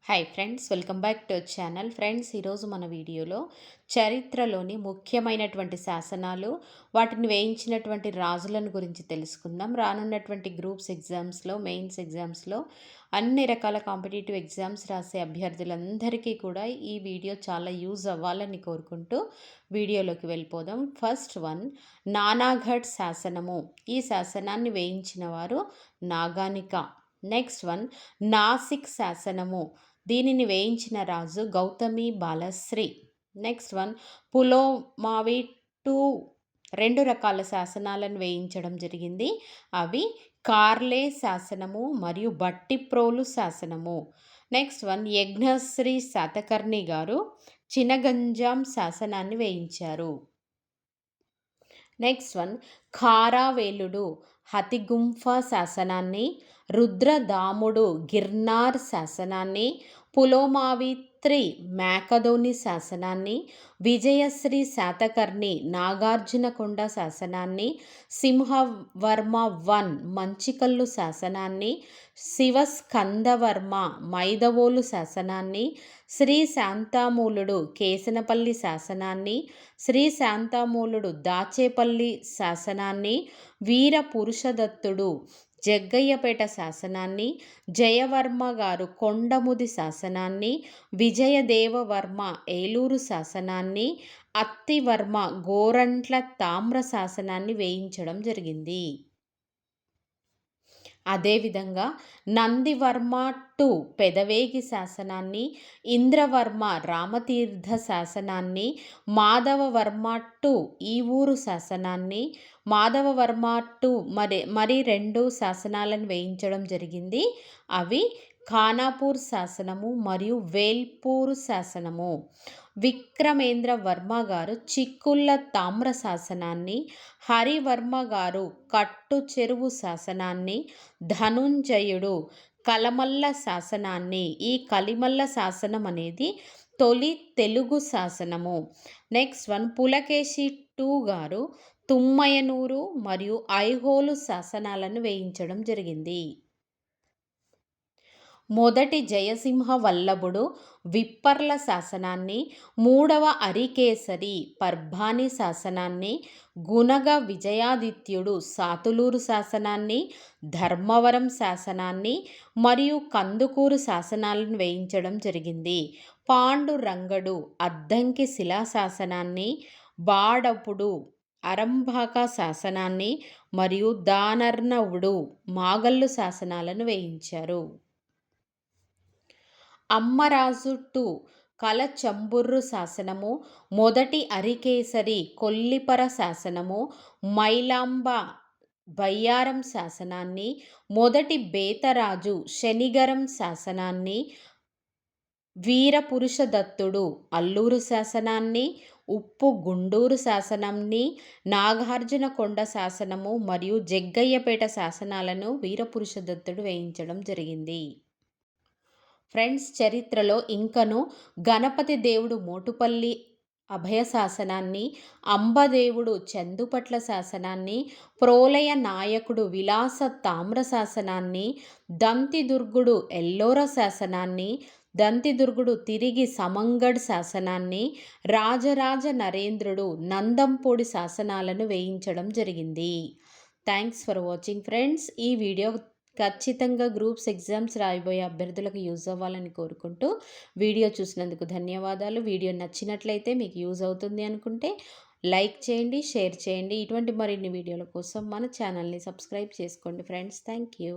Hi friends, welcome back to channel. Friends, ఈరోజు మన వీడియోలో చరిత్రలోని ముఖ్యమైనటువంటి శాసనాలు, వాటిని వేయించినటువంటి రాజులను గురించి తెలుసుకుందాం. రానున్నటువంటి గ్రూప్స్ ఎగ్జామ్స్లో, మెయిన్స్ ఎగ్జామ్స్లో, అన్ని రకాల కాంపిటేటివ్ ఎగ్జామ్స్ రాసే అభ్యర్థులందరికీ కూడా ఈ వీడియో చాలా యూజ్ అవ్వాలని కోరుకుంటూ వీడియోలోకి వెళ్ళిపోదాం. ఫస్ట్ వన్, నానాఘట్ శాసనము. ఈ శాసనాన్ని వేయించిన వారు నాగానిక. నెక్స్ట్ వన్, నాసిక్ శాసనము. దీనిని వేయించిన రాజు Gautami Balashri. Next one, Pulomavi two. రెండు రకాల శాసనాలను వేయించడం జరిగింది. అవి కార్లే శాసనము మరియు బట్టిప్రోలు శాసనము. నెక్స్ట్ వన్, యజ్ఞశ్రీ శాతకర్ణి గారు చినగంజాం శాసనాన్ని వేయించారు. నెక్స్ట్ వన్, ఖారావేలుడు హతిగుంఫ శాసనాన్ని, రుద్రదాముడు గిర్నార్ శాసనాన్ని, పులోమావిత్రి మేకదోని శాసనాన్ని, విజయశ్రీ శాతకర్ణి నాగార్జునకొండ శాసనాన్ని, సింహవర్మ వన్ మంచికల్లు శాసనాన్ని, శివస్కందవర్మ మైదవోలు శాసనాన్ని, శ్రీ శాంతామూలుడు కేసనపల్లి శాసనాన్ని, శ్రీ శాంతామూలుడు దాచేపల్లి శాసనాన్ని, వీర పురుషదత్తుడు జగ్గయ్యపేట శాసనాన్ని, జయవర్మ గారు కొండముది శాసనాన్ని, విజయదేవవర్మ ఏలూరు శాసనాన్ని, అత్తివర్మ గోరంట్ల తామ్ర శాసనాన్ని వేయించడం జరిగింది. అదేవిధంగా నందివర్మ టూ పెదవేగి శాసనాన్ని, ఇంద్రవర్మ రామతీర్థ శాసనాన్ని, మాధవవర్మ టూ ఈ ఊరు శాసనాన్ని, మాధవవర్మ టూ మరి రెండు శాసనాలను వేయించడం జరిగింది. అవి ఖానాపూర్ శాసనము మరియు వేల్పూర్ శాసనము. విక్రమేంద్ర వర్మ గారు చిక్కుళ్ళ తామ్ర శాసనాన్ని, హరివర్మ గారు కట్టు చెరువు శాసనాన్ని, ధనుంజయుడు కలమల్ల శాసనాన్ని. ఈ కలిమల్ల శాసనం అనేది తొలి తెలుగు శాసనము. నెక్స్ట్ వన్, పులకేశి టూ గారు తుమ్మయనూరు మరియు ఐహోలు శాసనాలను వేయించడం జరిగింది. మొదటి జయసింహ వల్లభుడు విప్పర్ల శాసనాన్ని, మూడవ అరికేసరి పర్భాని శాసనాన్ని, గునగ విజయాదిత్యుడు సాతులూరు శాసనాన్ని, ధర్మవరం శాసనాన్ని మరియు కందుకూరు శాసనాలను వేయించడం జరిగింది. పాండురంగడు అద్దంకి శిలాశాసనాన్ని, బాడపుడు అరంభాక శాసనాన్ని మరియు దానర్ణవుడు మాగల్లు శాసనాలను వేయించారు. అమ్మరాజు టూ కలచంబుర్రు శాసనము, మొదటి అరికేసరి కొల్లిపర శాసనము, మైలాంబ బయ్యారం శాసనాన్ని, మొదటి బేతరాజు శనిగరం శాసనాన్ని, వీరపురుషదత్తుడు అల్లూరు శాసనాన్ని, ఉప్పు గుండూరు శాసనాన్ని, నాగార్జునకొండ శాసనము మరియు జగ్గయ్యపేట శాసనాలను వీరపురుషదత్తుడు వేయించడం జరిగింది. ఫ్రెండ్స్, చరిత్రలో ఇంకను గణపతి దేవుడు మోటుపల్లి అభయ శాసనాన్ని, అంబదేవుడు చందుపట్ల శాసనాన్ని, ప్రోలయ నాయకుడు విలాస తామ్ర శాసనాన్ని, దంతిదుర్గుడు ఎల్లోర శాసనాన్ని, దంతిదుర్గుడు తిరిగి సమంగడ్ శాసనాన్ని, రాజరాజ నరేంద్రుడు నందంపొడి శాసనాలను వేయించడం జరిగింది. Thanks for watching friends. ఈ వీడియో ఖచ్చితంగా గ్రూప్స్ ఎగ్జామ్స్ రాయబోయే అభ్యర్థులకు యూజ్ అవ్వాలని కోరుకుంటూ వీడియో చూసినందుకు ధన్యవాదాలు. వీడియో నచ్చినట్లయితే మీకు యూజ్ అవుతుంది అనుకుంటే లైక్ చేయండి, షేర్ చేయండి. ఇటువంటి మరిన్ని వీడియోల కోసం మన ఛానల్ని సబ్స్క్రైబ్ చేసుకోండి ఫ్రెండ్స్. Thank you.